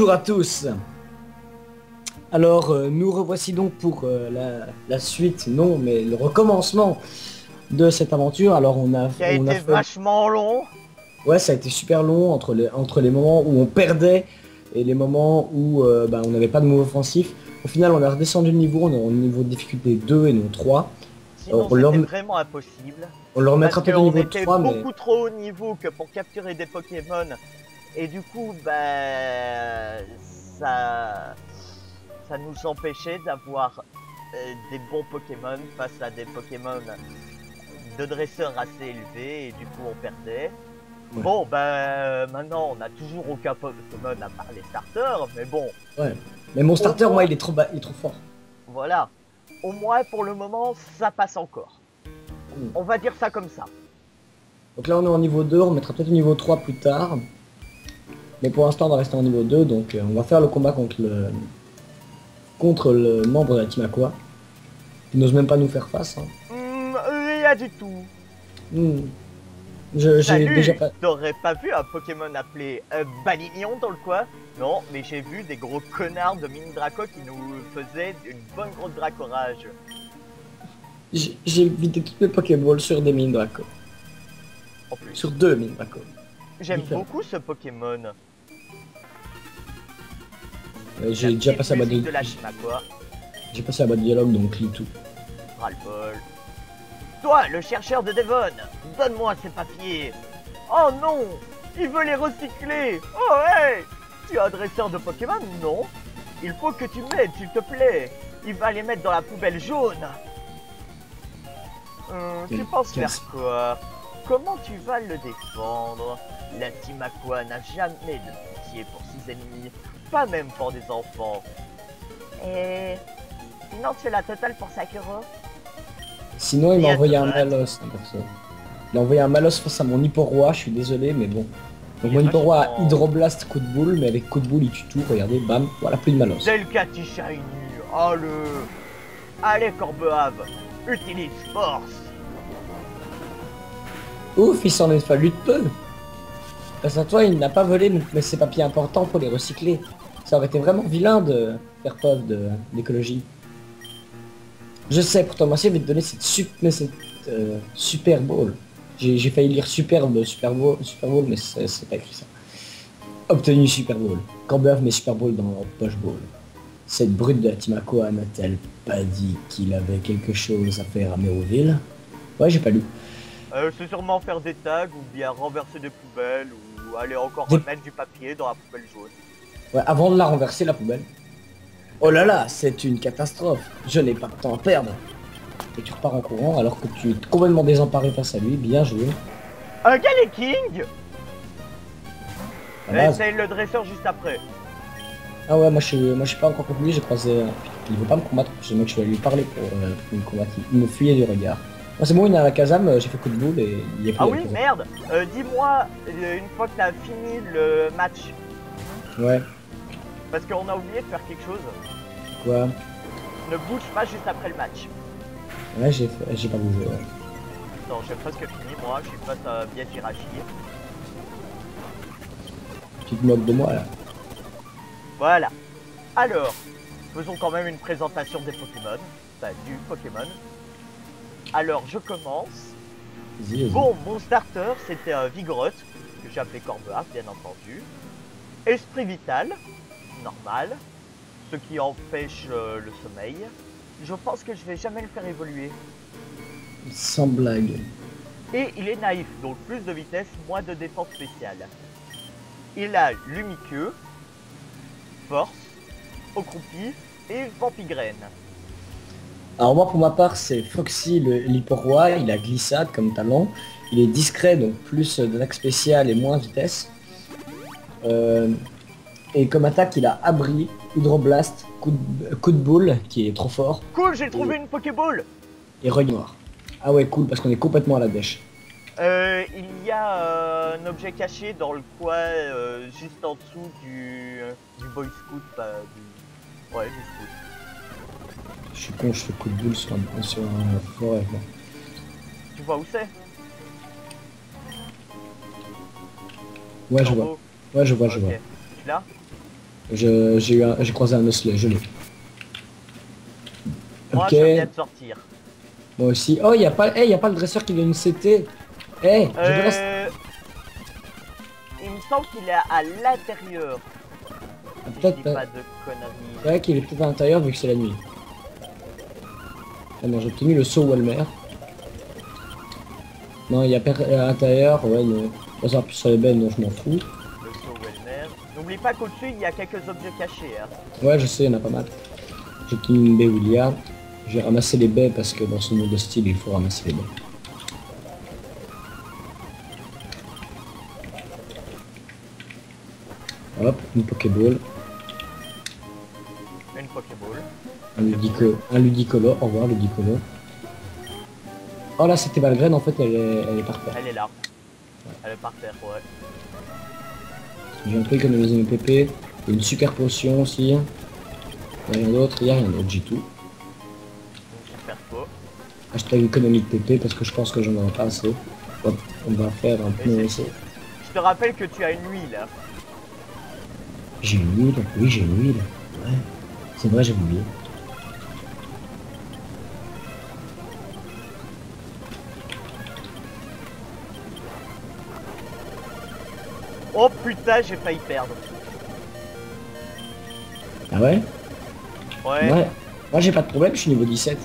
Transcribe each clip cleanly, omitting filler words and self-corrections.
Bonjour à tous. Alors, nous revoici donc pour la suite, non, mais le recommencement de cette aventure. Alors, Qui a on a été fait... vachement long. Ouais, ça a été super long entre les moments où on perdait et les moments où on n'avait pas de move offensif. Au final, on a redescendu le niveau, on est au niveau de difficulté 2 et non 3. Sinon, On leur, c'était vraiment impossible. on leur Parce remettra peut-être au qu'on niveau était 3, mais... beaucoup trop haut niveau que pour capturer des Pokémon. Et du coup, ça nous empêchait d'avoir des bons Pokémon face à des Pokémon de dresseur assez élevés. Et du coup, on perdait. Ouais. Bon, maintenant, on a toujours aucun Pokémon à part les starters. Mais bon, Ouais. Mais mon starter, moins, moi, il est trop bas, il est trop fort. voilà. Au moins, pour le moment, ça passe encore. On va dire ça comme ça. Donc là, on est en niveau 2, on mettra peut-être au niveau 3 plus tard. Mais pour l'instant, on va rester en niveau 2, donc on va faire le combat contre le membre de la Team Aqua. Il n'ose même pas nous faire face. Hein. Rien du tout. Hmm. J'ai déjà Salut, pas... t'aurais pas vu un Pokémon appelé Balignon dans le coin? Non, mais j'ai vu des gros connards de mini Draco qui nous faisaient une bonne grosse dracorage. J'ai vidé toutes mes Pokéballs sur des mini Draco. En plus, Sur deux mini Draco. j'aime différents. beaucoup ce Pokémon. J'ai déjà passé à bas de la quoi. J'ai passé à bas de dialogue, donc lis tout. Ras-le-bol. Toi, le chercheur de Devon, donne-moi ces papiers. Oh non, il veut les recycler. Oh hey, tu es un dresseur de Pokémon? Non. Il faut que tu m'aides, s'il te plaît. Il va les mettre dans la poubelle jaune. Tu penses faire quoi? Comment tu vas le défendre? La Team Aqua n'a jamais de pitié pour ses ennemis, pas même pour des enfants. Et sinon tu fais la totale pour Sakura? Sinon, il m'a Et envoyé un Autobot. Malos, hein, perso. Il a envoyé un Malos face à mon Hipporoi, je suis désolé, mais bon. Donc Il mon est Hipporoi a vachement- Hydroblast coup de boule, mais avec coup de boule, il tue tout. Regardez, bam, voilà, plus de Malos. Delcati Shiny. Oh le... Allez Corbeave, utilise force. Ouf, il s'en est fallu de peu. Face à toi, il n'a pas volé mais ses papiers importants pour les recycler. Ça aurait été vraiment vilain de faire preuve d'écologie. Je sais, pour toi, je vais te donner cette Super Bowl. J'ai failli lire Super Bowl, mais c'est pas écrit ça. Obtenu Super Bowl. Corbeuf met Super Bowl dans Poche Bowl. Cette brute de la Team Aqua n'a-t-elle pas dit qu'il avait quelque chose à faire à Méroville? Ouais, j'ai pas lu. C'est sûrement faire des tags ou bien renverser des poubelles ou aller encore Des- remettre du papier dans la poubelle jaune. Ouais, avant de la renverser, la poubelle. Oh là là, c'est une catastrophe. Je n'ai pas de temps à perdre. Et tu repars en courant alors que tu es complètement désemparé face à lui. Bien joué. Un King. À base. Essaye le dresseur juste après. Ah ouais, moi je suis pas encore conclu, j'ai croisé... il veut pas me combattre, je mec, je vais lui parler pour me combattre. Il me fuyait du regard. Moi c'est bon, il est à la Kazam, j'ai fait coup de boule et il est pris. Ah oui, merde. Dis-moi une fois que t'as fini le match. Ouais, Parce qu'on a oublié de faire quelque chose. quoi? Ne bouge pas juste après le match. Ouais, j'ai pas bougé, ouais. Non, j'ai presque fini moi, je suis face à bien Jirachi. Tu te moques de moi là. Voilà. Alors, faisons quand même une présentation des Pokémon. Enfin, du Pokémon. Alors, je commence. Vas-y, vas-y. Bon, mon starter, c'était un Vigoroth, que j'ai appelé Corbeaf, bien entendu. Esprit Vital, normal. Ce qui empêche le sommeil. Je pense que je vais jamais le faire évoluer. Sans blague. Et il est naïf, donc plus de vitesse, moins de défense spéciale. Il a Lumiqueux, Force, Accroupi et Vampigraine. Alors moi pour ma part c'est Foxy l'Hipporoi, il a glissade comme talent. Il est discret donc plus d'attaque spéciale et moins vitesse. Et comme attaque il a Abri, Hydroblast, coup de boule qui est trop fort. Cool, j'ai trouvé une Pokéball. Et Reuil Noir. Ah ouais cool parce qu'on est complètement à la dèche. Il y a un objet caché dans le coin, juste en dessous du Boy Scout, ouais, du Scout. Je suis con, je fais coup de boule sur un forêt. Moi. Tu vois où c'est? Ouais je vois. Ouais je vois, je vois. Tu l'as? J'ai croisé un osselet, je l'ai. Moi, Ok, je viens de sortir. moi aussi. Oh, y a pas le dresseur qui vient nous CT. Je vais rester. Il me semble qu'il est à l'intérieur. Ah, Si je peut-être dis pas. pas de conneries. C'est vrai qu'il est peut-être à l'intérieur vu que c'est la nuit. Ah non, j'ai obtenu le saut Walmer. Non, il y a à l'intérieur, ouais, non. Ça sera plus sur les belles, non, je m'en fous. Le saut Welmer. N'oublie pas qu'au-dessus, il y a quelques objets cachés. Hein. Ouais, je sais, il y en a pas mal. J'ai obtenu une baie William. J'ai ramassé les baies parce que dans ce monde de style, il faut ramasser les baies. Hop, une Pokéball. Une Pokéball. Un Ludicolo. Au revoir, Ludicolo. Oh là, c'était Valgraine, en fait, elle est par terre. Elle est là. Elle est par terre, ouais. J'ai un peu économisé mes PP. Il y a une super potion aussi. Il n'y a rien d'autre, j'ai tout. Une super peau. Hashtag économie de PP parce que je pense que j'en aurai pas assez. Hop, on va faire un peu essai. Je te rappelle que tu as une huile. Hein. J'ai une huile, oui j'ai une huile. Ouais, c'est vrai, j'ai oublié. Oh putain, j'ai failli perdre. Ah ouais? Ouais. Moi j'ai pas de problème, je suis niveau 17.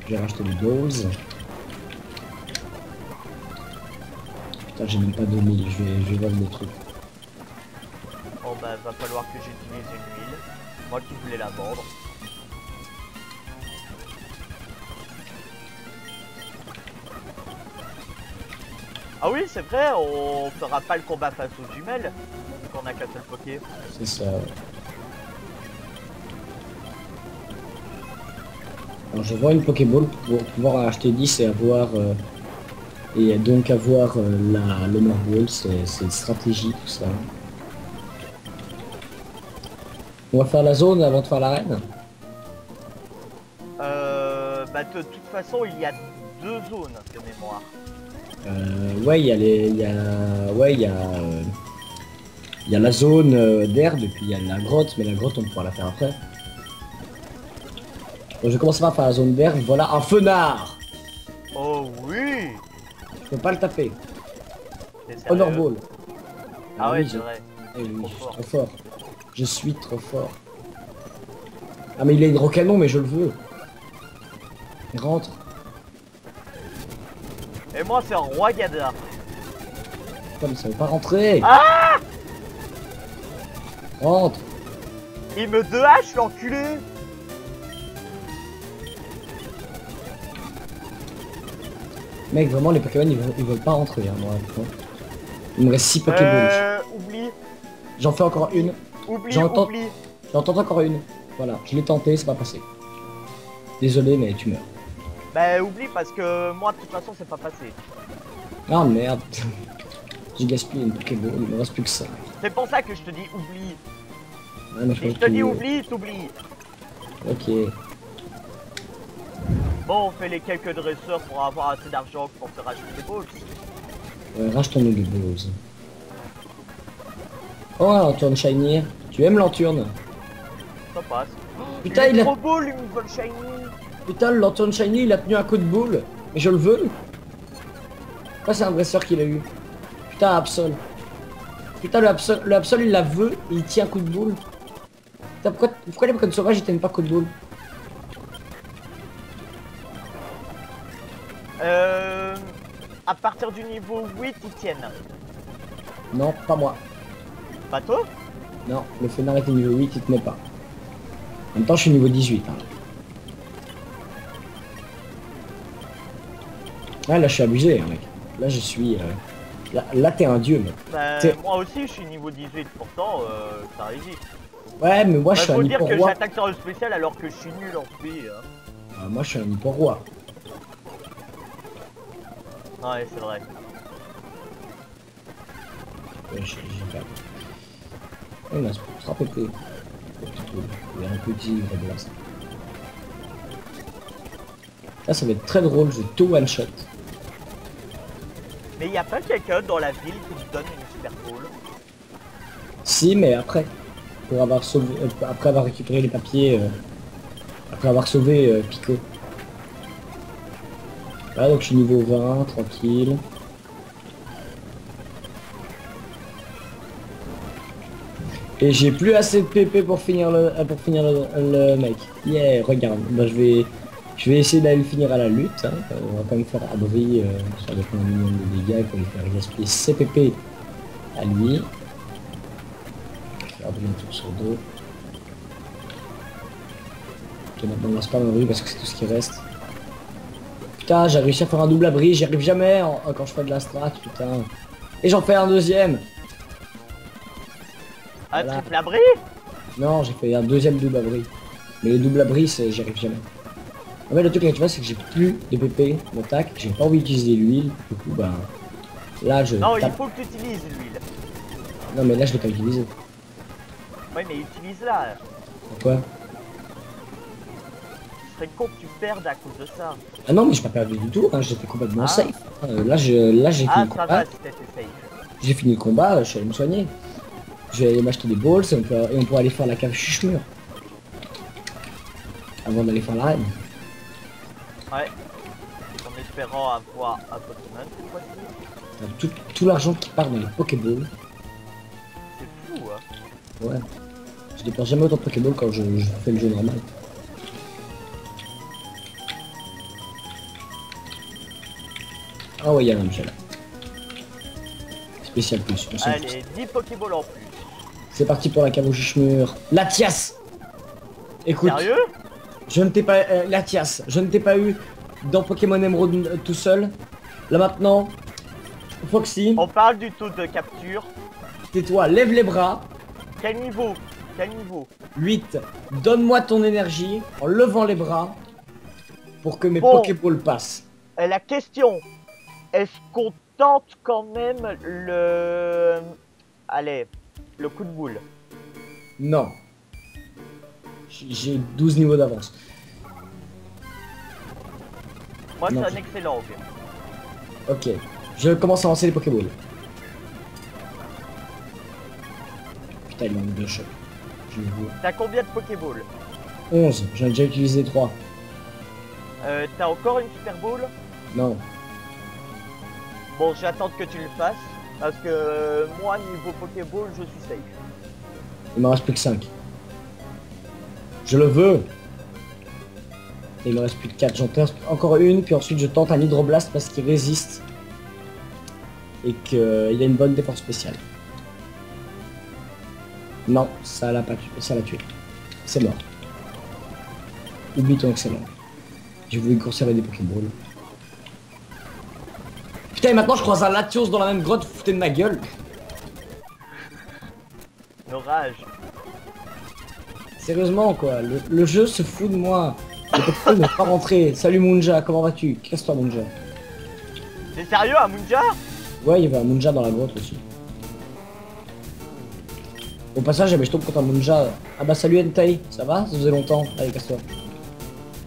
J'ai racheté des balls. Putain, j'ai même pas 2000, je vais voir le truc. Oh bah va falloir que j'utilise une huile. Moi qui voulais la vendre. Ah oui, c'est vrai, on fera pas le combat face aux jumelles, qu'on a qu'un seul Poké. C'est ça. Alors je vends une Pokéball pour pouvoir en acheter 10 et avoir et donc avoir le Ball, c'est une stratégie tout ça. On va faire la zone avant de faire l'arène. Bah de toute façon, il y a deux zones de mémoire. Ouais, il y a il y a la zone d'herbe et puis il y a la grotte, mais la grotte on pourra la faire après. Donc, je commence par faire la zone d'herbe. Voilà un fenard. Oh oui. Je peux pas le taper. C'est Honor sérieux. Ball. Ah ouais, oui, c'est vrai. eh oui, Trop je suis fort. trop fort. Je suis trop fort. Ah mais il a hydrocanon mais je le veux. Il rentre. Et moi, c'est un roi Gada. Comme ça veut pas rentrer. Ah! Rentre. Il me 2H, l'enculé. Mec, vraiment les Pokémon ils veulent pas rentrer. Hein, moi, il me reste 6 Pokéballs. Oublie. J'en fais encore une. Oublie, J'entends oublie. encore une. Voilà, je l'ai tenté, c'est pas passé. Désolé mais tu meurs. Bah oublie parce que moi de toute façon c'est pas passé. Ah merde. J'ai gaspillé une Pokéball, il me reste plus que ça. C'est pour ça que je te dis oublie. Ouais, mais Si je te dis oublie, t'oublies. Ok. Bon, on fait les quelques dresseurs pour avoir assez d'argent pour se racheter des balls. Ouais, rachète-toi-nous des balls. Oh, un Lanturn Shiny. Tu aimes Lanturn? Ça passe. Putain, il est trop beau l'Universal Shiny. Putain, le Lanturn Shiny, il a tenu un coup de boule. Mais je le veux. Pourquoi c'est un dresseur qui l'a eu? Putain, Absol. Putain, le Absol, il la veut et il tient un coup de boule. Putain, pourquoi les Pokémon sauvages, ils tiennent pas coup de boule? À partir du niveau 8, ils tiennent. Non, pas moi. Pas toi? Non, le Fenard était niveau 8, il tenait pas. En même temps, je suis niveau 18. Hein. Ouais, là, je suis abusé, hein, mec. Là, je suis... Là, t'es un dieu, mec. Bah, moi aussi, je suis niveau 18, pourtant, ça résiste. Ouais, mais moi, je suis un faut dire que hyper-roi. j'attaque sur le spécial alors que je suis nul en spé. Hein. Moi, je suis un hyper-roi. Ouais, c'est vrai. Ouais, j'ai pas... Ouais, là, c'est pour frapper. Il y a un petit ivre de là, ça. Là, ça va être très drôle, je vais tout one shot. Mais il y a pas quelqu'un dans la ville qui me donne une super bowl. Si, mais après. Pour avoir sauvé, après avoir récupéré les papiers, après avoir sauvé Pico. Voilà, donc je suis niveau 20, tranquille. Et j'ai plus assez de PP pour finir le mec. Yeah, regarde, bah, je vais essayer d'aller le finir à la lutte. Hein. On va quand même faire abri sur des points minimum de dégâts pour lui faire gaspiller ses PP à lui. Faire un tour sur deux. Ok, maintenant on va spam abri parce que c'est tout ce qui reste. Putain, j'ai réussi à faire un double abri, j'y arrive jamais quand je fais de la strat, putain. Et j'en fais un deuxième. Un Voilà. triple abri? Non, j'ai fait un deuxième double abri. Mais le double abri, j'y arrive jamais. En fait, le truc là, tu vois, c'est que j'ai plus de PP d'attaque. J'ai pas envie d'utiliser l'huile. Du coup, bah. Là, je. Non, il tape. faut que tu utilises l'huile. Non, mais là, je l'ai pas utilisé. Oui, mais utilise-la. Pourquoi? Ce serait con que tu perdes à cause de ça. Ah non, mais j'ai pas perdu du tout. Hein, j'étais complètement Ah. safe. Là, j'ai fini Ah, le ça combat. va, c'était safe. J'ai fini le combat, je suis allé me soigner. Je vais aller m'acheter des balls et on peut aller faire la cave chuchemure. Avant d'aller faire l'arène. Ouais. En espérant avoir un Pokémon cette fois-ci. Tout l'argent qui part dans les Pokéballs. C'est fou, hein. Ouais. Je dépense jamais autant de Pokéballs quand je fais le jeu normal. Ah ouais, il y a un objet là. Spécial plus. On s'en fout. Allez, 10 Pokéballs en plus. C'est parti pour la cave au chuchemure. Latias. Écoute, Sérieux? je ne t'ai pas... Latias, je ne t'ai pas eu dans Pokémon Emerald tout seul. Là maintenant, Foxy, On parle du taux de capture. tais-toi, lève les bras. Quel niveau? Quel niveau? 8. Donne-moi ton énergie en levant les bras pour que mes Bon. Pokéballs passent. La question, est-ce qu'on tente quand même le... Allez, le coup de boule? Non. J'ai 12 niveaux d'avance. Moi, Non. c'est un excellent. Ok. Je commence à lancer les Pokéballs. Putain, il manque 2 chocs. Je les vois. T'as combien de Pokéballs? 11. J'en ai déjà utilisé 3. T'as encore une Super Bowl? Non. Bon, j'attends que tu le fasses. Parce que moi, niveau Pokéball, je suis safe. Il m'en reste plus que 5. Je le veux. Et il me reste plus que 4. J'en teste encore une, puis ensuite je tente un Hydroblast parce qu'il résiste. Et qu'il a une bonne défense spéciale. Non, ça l'a pas tué. Ça l'a tué. C'est mort. Oublie ton excellent. J'ai voulu conserver des Pokéballs. Putain, et maintenant je croise un Latios dans la même grotte, vous foutez de ma gueule. Orage. Sérieusement quoi, le jeu se fout de moi. Le Pokémon ne veut pas rentrer. Salut Munja, comment vas-tu? Casse-toi Munja. T'es sérieux, Amunja? Ouais, il y avait un Munja dans la grotte aussi. Au passage, je tombe contre un Munja. Ah bah salut Entei, ça va? Ça faisait longtemps. Allez, casse-toi.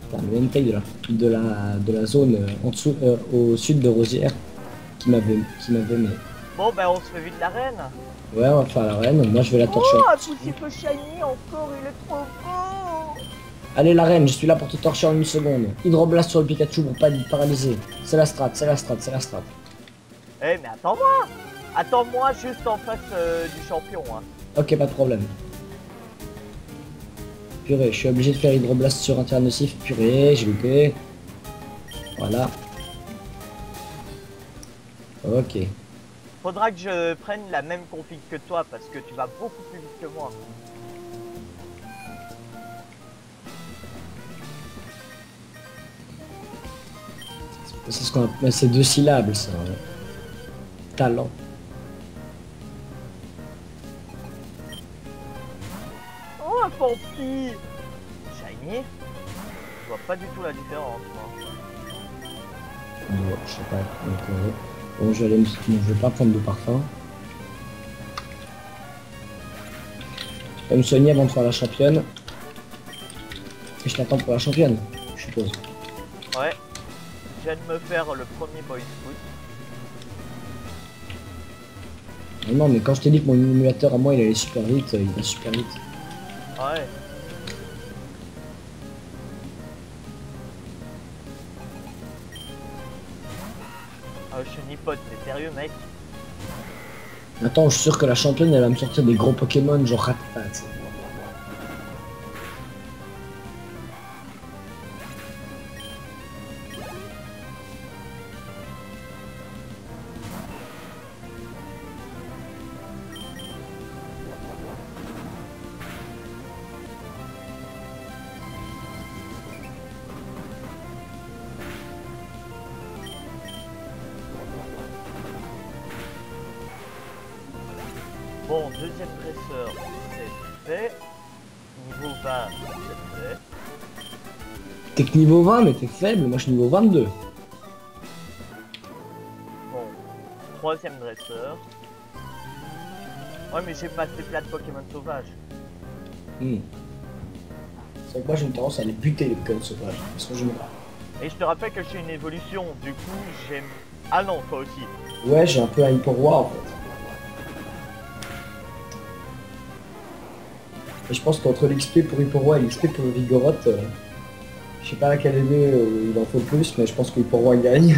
Putain, le Entei de la zone en dessous, au sud de Rosière, qui m'avait mais... Bon, ben on se fait vite la reine. Ouais, on va faire la reine. Moi, je vais la torcher. Oh, un petit peu shiny encore, il est trop beau. Allez, la reine, je suis là pour te torcher en une seconde. Hydroblast sur le Pikachu pour pas le paralyser. C'est la strat, c'est la strat, c'est la strat. Eh, mais attends-moi. Attends-moi juste en face du champion, hein. Ok, pas de problème. Purée, je suis obligé de faire Hydroblast sur un terrain nocif. Purée, j'ai loupé. Voilà. Ok. Faudra que je prenne la même config que toi parce que tu vas beaucoup plus vite que moi. C'est ce qu'on appelle, c'est 2 syllabes ça. Talent. Oh, un Pampi. Shiny. Je vois pas du tout la différence, moi. Ouais, je sais pas. Donc, bon, je vais aller me... non, je vais pas prendre de parfum. Je vais me soigner avant de faire la championne. Et je t'attends pour la championne, je suppose. Ouais. je viens de me faire le premier Boy Scout. Non, mais quand je t'ai dit que mon émulateur à moi il allait super vite, il va super vite. Ouais. Ah, je suis nipote, t'es sérieux, mec? Attends, je suis sûr que la championne elle va me sortir des gros Pokémon genre Rattata. Bon, deuxième dresseur, c'est fait. Niveau 20, c'est fait. T'es que niveau 20 mais t'es faible, moi je suis niveau 22. Bon, troisième dresseur. Ouais, mais j'ai pas assez plat de Pokémon sauvages. C'est que moi j'ai une tendance à les buter les Pokémon sauvages, parce que je me bats. Et je te rappelle que je suis une évolution, du coup j'aime... Ah non, toi aussi. Ouais, j'ai un peu un Hyperwar en fait. Et je pense qu'entre l'XP pour Hyperwar et l'XP pour Vigoroth, je sais pas laquelle est il en faut plus, mais je pense que Hyperwar gagne.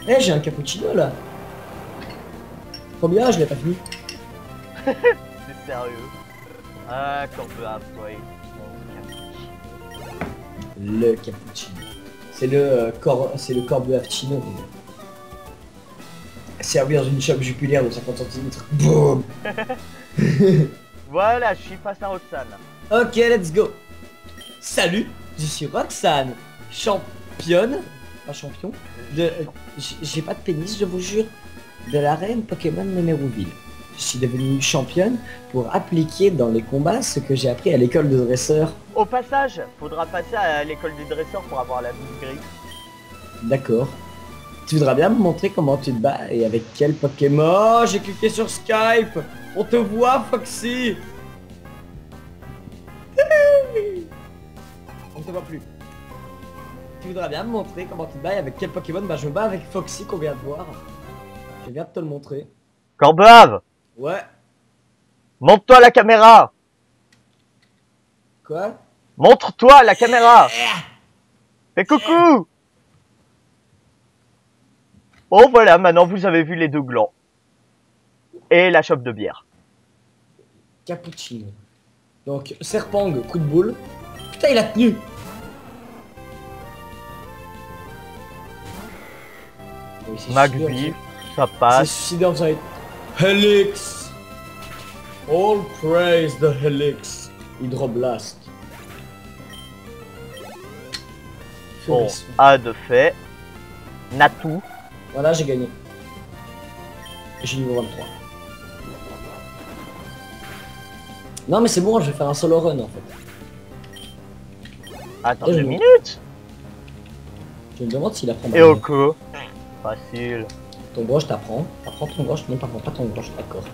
Eh, j'ai un cappuccino là. Combien? Je l'ai pas fini. C'est sérieux. Ah, qu'on peut apprendre. Le cappuccino. C'est le corps de Avcino. Servi dans une chope jupulaire de 50 cm. Boum. Voilà, je suis face à Roxane. Ok, let's go. Salut, je suis Roxane, championne, pas champion, de... J'ai pas de pénis, je vous jure, de l'arène Pokémon Mémérouville. Je suis devenue championne pour appliquer dans les combats ce que j'ai appris à l'école de dresseur. Au passage, faudra passer à l'école du dresseur pour avoir la boule grise. D'accord. Tu voudras bien me montrer comment tu te bats et avec quel Pokémon? Oh, j'ai cliqué sur Skype. On te voit, Foxy. On te voit plus. Tu voudras bien me montrer comment tu te bats et avec quel Pokémon? Bah je me bats avec Foxy qu'on vient de voir. Je viens de te le montrer. Corbeave, Ouais. montre-toi à la caméra. Quoi? Montre-toi à la caméra. Fais coucou. Bon voilà, maintenant vous avez vu les deux glands. Et la chope de bière. Cappuccino. Donc, Serpang, coup de boule. Putain, il a tenu. Oui, c'est Magby, ça C'est passe. suicidé en faisant Helix. All praise the Helix. Hydroblast. Bon, Furisme. A de fait. Natou. Voilà, j'ai gagné. J'ai niveau 23. Non mais c'est bon, je vais faire un solo run en fait. Attends Et 2 je- minutes. Je me demande s'il apprend. Et Oko. Facile. Ton broche t'apprends. Apprends ton broche, non t'apprends pas ton broche, d'accord.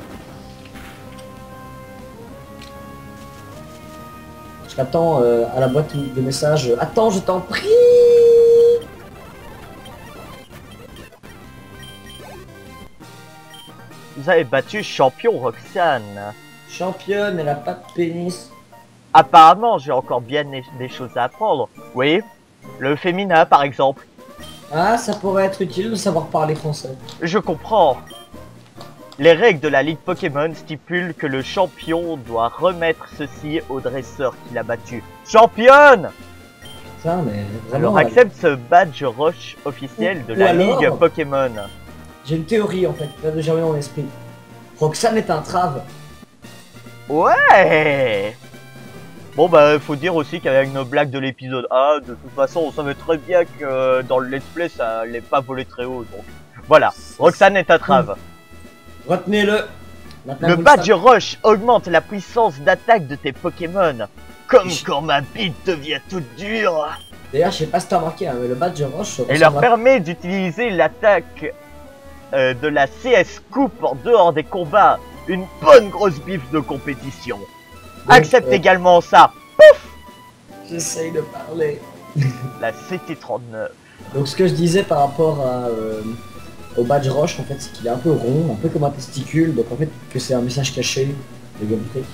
Je t'attends à la boîte de messages. Attends, je t'en prie. Vous avez battu champion Roxane. Championne, elle a pas de pénis. Apparemment, j'ai encore bien des choses à apprendre. Oui, le féminin par exemple. Ah, ça pourrait être utile de savoir parler français. Je comprends. Les règles de la Ligue Pokémon stipulent que le champion doit remettre ceci au dresseur qui l'a battu. Championne! Ça, mais vraiment. Alors accepte ce badge roche officiel de Ou la alors- Ligue Pokémon. J'ai une théorie en fait, qui vient de germer dans mon esprit. Roxane est un trave. Ouais! Bon bah faut dire aussi qu'avec nos blagues de l'épisode 1, de toute façon on savait très bien que dans le let's play ça allait pas voler très haut, donc voilà, Roxane est un trave. Retenez-le. Maintenant, Le vous badge savez. roche augmente la puissance d'attaque de tes Pokémon. Comme quand ma bite devient toute dure. D'ailleurs, je sais pas si t'as remarqué, hein, mais le badge roche. Et leur ressemble à- permet d'utiliser l'attaque de la CS Coupe en dehors des combats. Une bonne grosse biffe de compétition. Donc, Accepte également ça. J'essaye de parler. La CT39. Donc ce que je disais par rapport au badge roche, en fait, c'est qu'il est un peu rond, un peu comme un testicule, donc en fait que c'est un message caché, les gars, vous savez.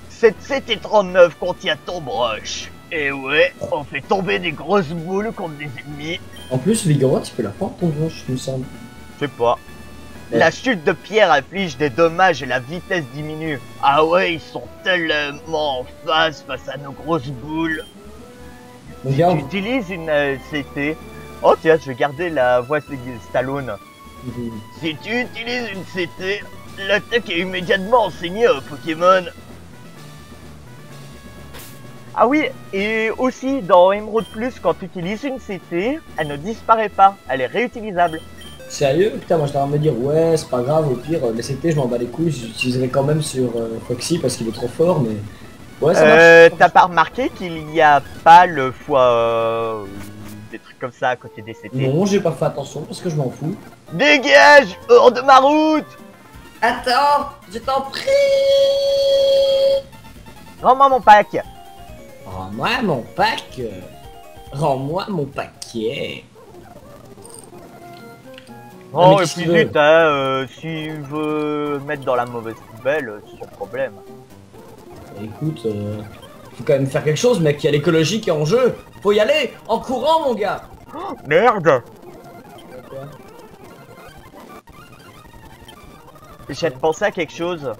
Cette CT-39 contient ton broche. Et ouais, on fait tomber des grosses boules contre des ennemis. En plus, Vigoroth, tu peux la prendre ton roche, il me semble. Je sais pas. Ouais. La chute de pierre inflige des dommages et la vitesse diminue. Ah ouais, ils sont tellement en face à nos grosses boules. Donc, Tu gars, utilises une CT. Oh tiens, je vais garder la voix de Stallone. Si tu utilises une CT, l'attaque est immédiatement enseignée au Pokémon. Ah oui, et aussi dans Emerald Plus, quand tu utilises une CT, elle ne disparaît pas, elle est réutilisable. sérieux? Putain, moi j'étais en train de me dire, ouais, c'est pas grave, au pire, les CT, je m'en bats les couilles, j'utiliserai quand même sur Foxy parce qu'il est trop fort, mais... Ouais, ça marche. T'as pas remarqué qu'il n'y a pas le fois des trucs comme ça à côté des CT? Non, j'ai pas fait attention parce que je m'en fous. Dégage, hors de ma route! Attends, je t'en prie. Rends-moi mon pack. Rends-moi mon pack. Rends-moi mon paquet. Oh, mais et qu'est-ce puis qu'il veut vite, hein, s'il veut mettre dans la mauvaise poubelle, c'est son problème. Écoute, faut quand même faire quelque chose, mec, il y a l'écologie qui est en jeu. Faut y aller, en courant, mon gars. Merde! J'ai pensé à quelque chose.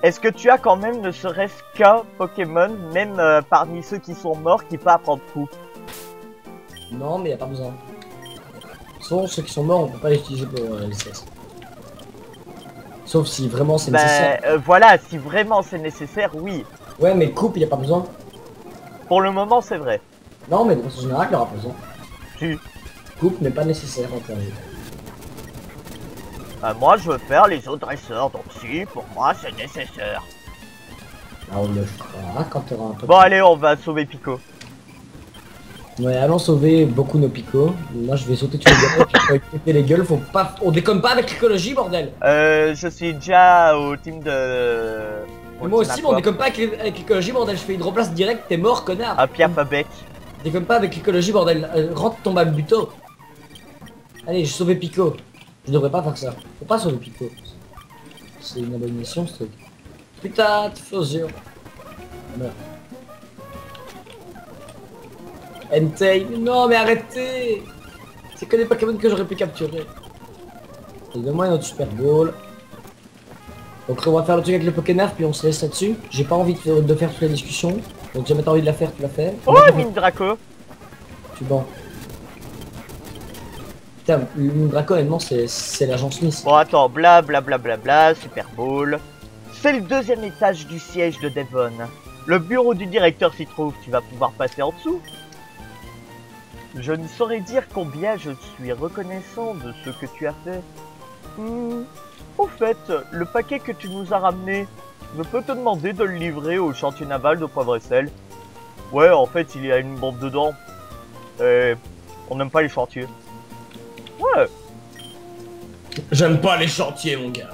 Est-ce que tu as quand même ne serait-ce qu'un Pokémon, même parmi ceux qui sont morts, qui peut apprendre coup? Non, mais y a pas besoin. De toute façon, ceux qui sont morts, on peut pas les utiliser pour les CS. Sauf si vraiment c'est nécessaire. Voilà, si vraiment c'est nécessaire, oui. Ouais, mais coupe, y a pas besoin. Pour le moment, c'est vrai. Non, mais de façon générale, il y aura besoin. Tu. Coupe n'est pas nécessaire en théorie. Moi, je veux faire les autres dresseurs, donc si, pour moi, c'est nécessaire. Ah, on le fera quand t'auras un peu. Bon, allez, on va sauver Pico. Ouais, allons sauver beaucoup nos picots. Moi, je vais sauter sur les gueules, et puis faut écouter les gueules, faut pas... On déconne pas avec l'écologie, bordel. Je suis déjà au team de... Et moi aussi, mais on déconne pas avec l'écologie, bordel. Je fais hydroplace direct, t'es mort, connard. À Pierre Fabec. Déconne pas avec l'écologie, bordel. Rentre ton babuto. Allez, j'ai sauvé Pico. Je devrais pas faire ça. Faut pas sauver Pico. C'est une abomination, ce truc. Putain, tu fais aux yeux. Meurs. Entei, non mais arrêtez. C'est que des Pokémon que j'aurais pu capturer. Donne-moi une autre Super Ball. Donc on va faire le truc avec le Pokénerf puis on se laisse là-dessus. J'ai pas envie de faire toute la discussion. Donc jamais t'as envie de la faire, tu la fais. Oh, Mine Draco. Tu bon. Putain, le Draco honnêtement c'est l'agent Smith. Bon, attends, bla bla bla bla bla, Super Bowl. C'est le deuxième étage du siège de Devon. Le bureau du directeur s'y trouve, tu vas pouvoir passer en dessous. Je ne saurais dire combien je suis reconnaissant de ce que tu as fait. Au fait, le paquet que tu nous as ramené, je peux te demander de le livrer au chantier naval de Poivre-et-Sel. Ouais, en fait, il y a une bombe dedans. Et on n'aime pas les chantiers. Ouais. J'aime pas les chantiers, mon gars.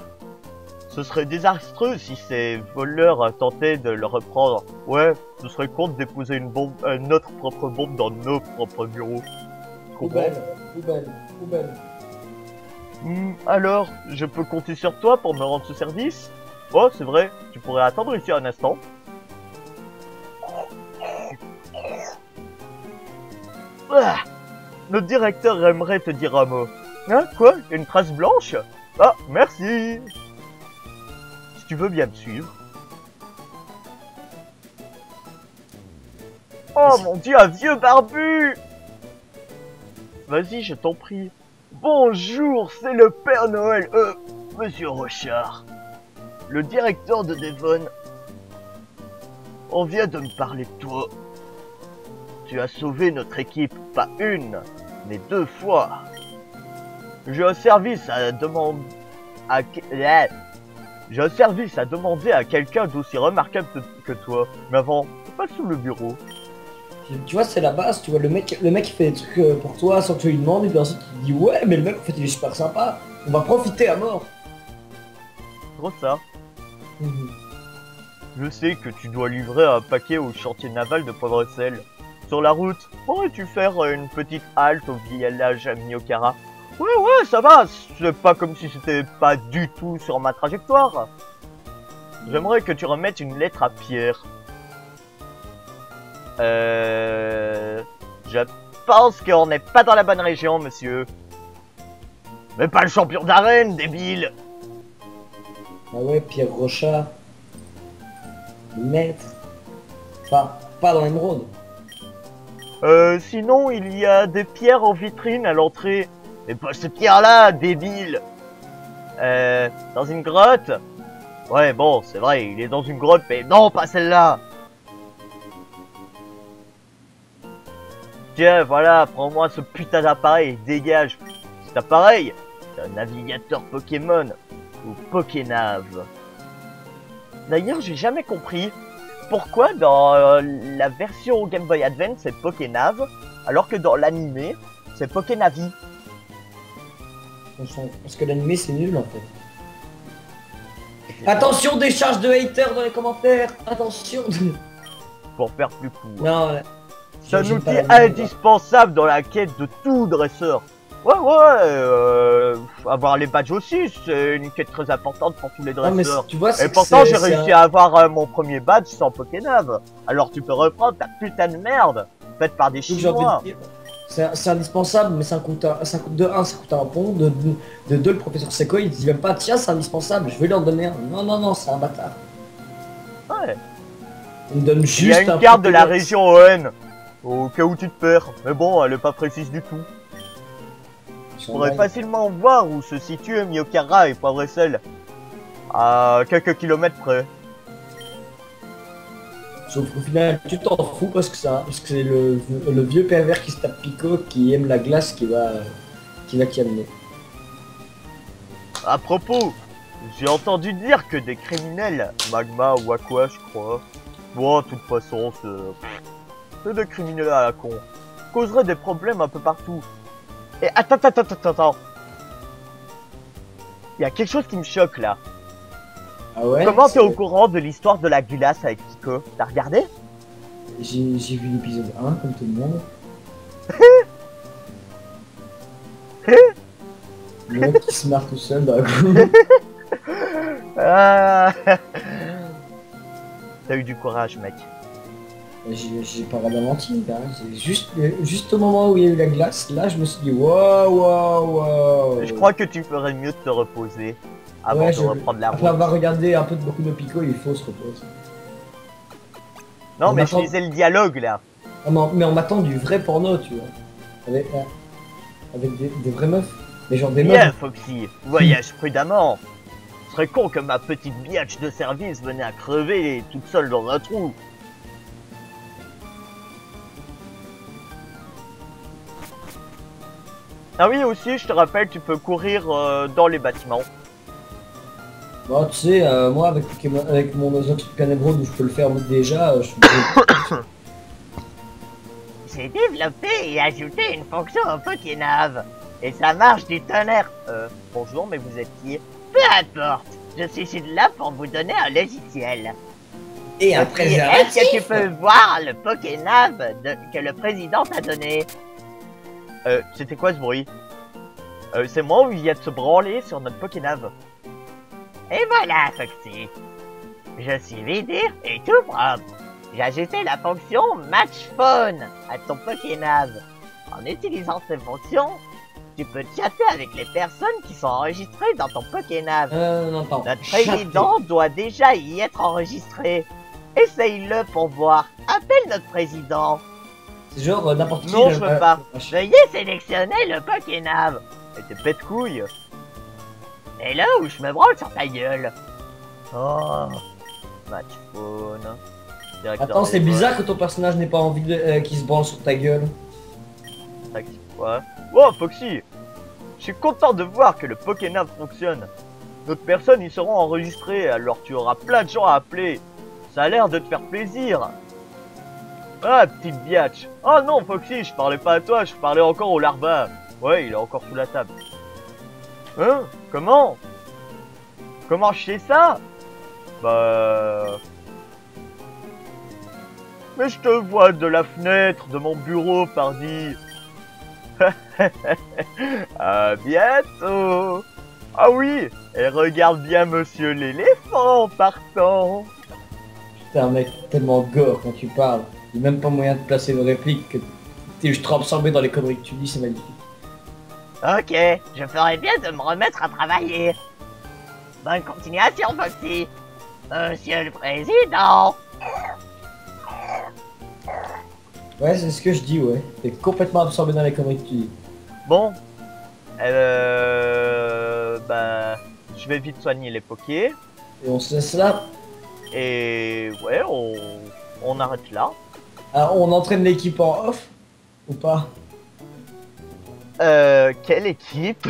Ce serait désastreux si ces voleurs tentaient de le reprendre. Ouais, ce serait con de déposer une bombe, notre propre bombe dans nos propres bureaux. Poubelle, poubelle, poubelle. Alors, je peux compter sur toi pour me rendre ce service? Oh, c'est vrai, tu pourrais attendre ici un instant. Ah, notre directeur aimerait te dire un mot. Hein, quoi? Une trace blanche? Ah, merci. Si tu veux bien me suivre. Oh mon dieu, un vieux barbu! Vas-y, je t'en prie. Bonjour, c'est le Père Noël, Monsieur Rochard. Le directeur de Devon. On vient de me parler de toi. Tu as sauvé notre équipe, pas une, mais 2 fois. J'ai un service à demander à... J'ai un service à demander à quelqu'un d'aussi remarquable que toi. Mais avant, passe sous le bureau. Tu vois, c'est la base, tu vois, le mec il fait des trucs pour toi sans que tu lui demandes, et puis ensuite il dit ouais, mais le mec en fait il est super sympa, on va profiter à mort. Trop ça. Je sais que tu dois livrer un paquet au chantier naval de Poivre-et-Sel. sur la route. Pourrais-tu faire une petite halte au village Miyokara? Ouais, ça va. C'est pas comme si c'était pas du tout sur ma trajectoire. J'aimerais que tu remettes une lettre à Pierre. Je pense qu'on n'est pas dans la bonne région, monsieur. Mais pas le champion d'arène, débile. Ah ouais, Pierre Rochard. Le maître. Enfin, pas dans l'émeraude. Sinon, il y a des pierres en vitrine à l'entrée. Mais pas ces pierres-là, débile. Dans une grotte. Ouais, bon, c'est vrai, il est dans une grotte, mais non, pas celle-là. Tiens, voilà, prends-moi ce putain d'appareil, dégage. Cet appareil, c'est un navigateur Pokémon, ou Pokénav. D'ailleurs, j'ai jamais compris pourquoi dans la version Game Boy Advance c'est Pokénav, alors que dans l'animé, c'est Pokénavi. Parce que l'animé c'est nul en fait. Attention, décharge de haters dans les commentaires. Attention. Pour faire plus court. Non, c'est un outil indispensable dans la quête de tout dresseur. Ouais, avoir les badges aussi, c'est une quête très importante pour tous les dresseurs. Tu vois, et pourtant, j'ai réussi à avoir mon premier badge sans Pokénav. Alors tu peux reprendre ta putain de merde, faite par des Chinois. C'est indispensable, mais ça coûte de 1, ça coûte un pont, de 2, le professeur Seko, il dit même pas, tiens, c'est indispensable, je vais leur donner un. Non, c'est un bâtard. Ouais. Il me donne juste. Il y a une carte de la région ON, au cas où tu te perds. Mais bon, elle est pas précise du tout. Tu pourrais facilement voir où se situe Miyokara et Poivre-et-Sel, à quelques kilomètres près. Sauf qu'au final, tu t'en fous parce que c'est le vieux pervers qui se tape Pico, qui aime la glace, qui va t'y amener. À propos, j'ai entendu dire que des criminels, Magma ou Aqua je crois, bon de toute façon c'est des criminels à la con, causeraient des problèmes un peu partout. Et attends. Il y a quelque chose qui me choque là. Ah ouais? Comment t'es au courant de l'histoire de la glace avec Pico? T'as regardé? J'ai vu l'épisode 1 comme tout le monde. Le mec qui se marre tout seul dans la cour. T'as eu du courage mec. J'ai pas vraiment menti là. Juste au moment où il y a eu la glace, là je me suis dit waouh. Je crois que tu ferais mieux de te reposer avant de reprendre la route. Après avoir regardé un peu de Boku no Pico, il faut se reposer. Non mais je lisais le dialogue là. Ah, mais on m'attend du vrai porno, tu vois. Avec des vraies meufs. Mais genre des meufs. Bien Foxy, voyage prudemment. Ce serait con que ma petite biatch de service venait à crever toute seule dans un trou. Ah oui aussi, je te rappelle, tu peux courir dans les bâtiments. Bon, tu sais, moi avec mon Ozoxycan Emerald où je peux le faire déjà, je suis... J'ai développé et ajouté une fonction au Pokénav. Et ça marche du tonnerre. Bonjour, mais vous êtes qui? Peu importe. Je suis là pour vous donner un logiciel. Et un préservatif. Est-ce que tu peux voir le Pokénav que le président t'a donné? C'était quoi ce bruit? C'est moi ou il y a de se branler sur notre Pokénav? Et voilà, Foxy. Je suis vide et tout propre. J'ai ajouté la fonction Match Phone à ton Pokénav. En utilisant cette fonction, tu peux chatter avec les personnes qui sont enregistrées dans ton Pokénav. Non, notre président doit déjà y être enregistré. Essaye-le pour voir. Appelle notre président. C'est genre n'importe qui. Non, je veux pas. Veuillez sélectionner le Pokénav. Et t'es pète couille. Et là où je me branle sur ta gueule. Oh. Match Phone. Attends, c'est bizarre que ton personnage n'ait pas envie qu'il se branle sur ta gueule. Ouais. Oh, Foxy. Je suis content de voir que le Pokénav fonctionne. D'autres personnes y seront enregistrées, alors tu auras plein de gens à appeler. Ça a l'air de te faire plaisir. Ah, petite biatch. Oh non, Foxy, je parlais pas à toi, je parlais encore au larva. Ouais, il est encore sous la table. Hein? Comment? Comment je sais ça? Bah... Mais je te vois de la fenêtre de mon bureau, pardi. À bientôt. Ah oui, et regarde bien monsieur l'éléphant en partant. T'es un mec tellement gore quand tu parles. Il n'y a même pas moyen de placer une réplique que t'es juste trop absorbé dans les conneries que tu dis, c'est magnifique. Ok, je ferais bien de me remettre à travailler. Bonne continuation, Foxy. Monsieur le Président. Ouais, c'est ce que je dis, ouais. T'es complètement absorbé dans les conneries que tu dis. Bon, bah, je vais vite soigner les pokés. Et on se laisse là. Et ouais, on arrête là. Ah, on entraîne l'équipe en off ou pas? Quelle équipe?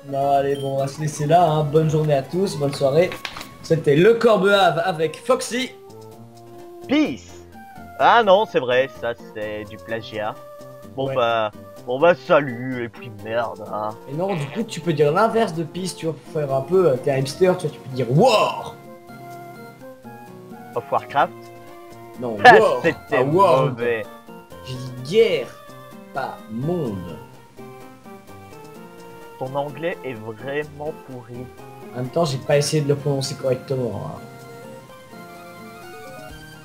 Non, allez, bon, on va se laisser là, hein. Bonne journée à tous, bonne soirée. C'était Le Corbeave avec Foxy. Peace. Ah non, c'est vrai, ça c'est du plagiat. Bon Ouais. bah salut, et puis merde, hein. Et non, du coup, tu peux dire l'inverse de peace, tu vois, pour faire un peu, t'es un hipster, tu vois, tu peux dire war. Of Warcraft. Non, Ah, war. c'était pas war. mauvais. J'ai dit guerre, pas monde. Ton anglais est vraiment pourri. En même temps, j'ai pas essayé de le prononcer correctement. Hein.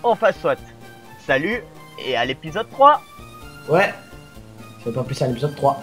Enfin soit. Salut, et à l'épisode 3. Ouais. Je vais pas plus à l'épisode 3.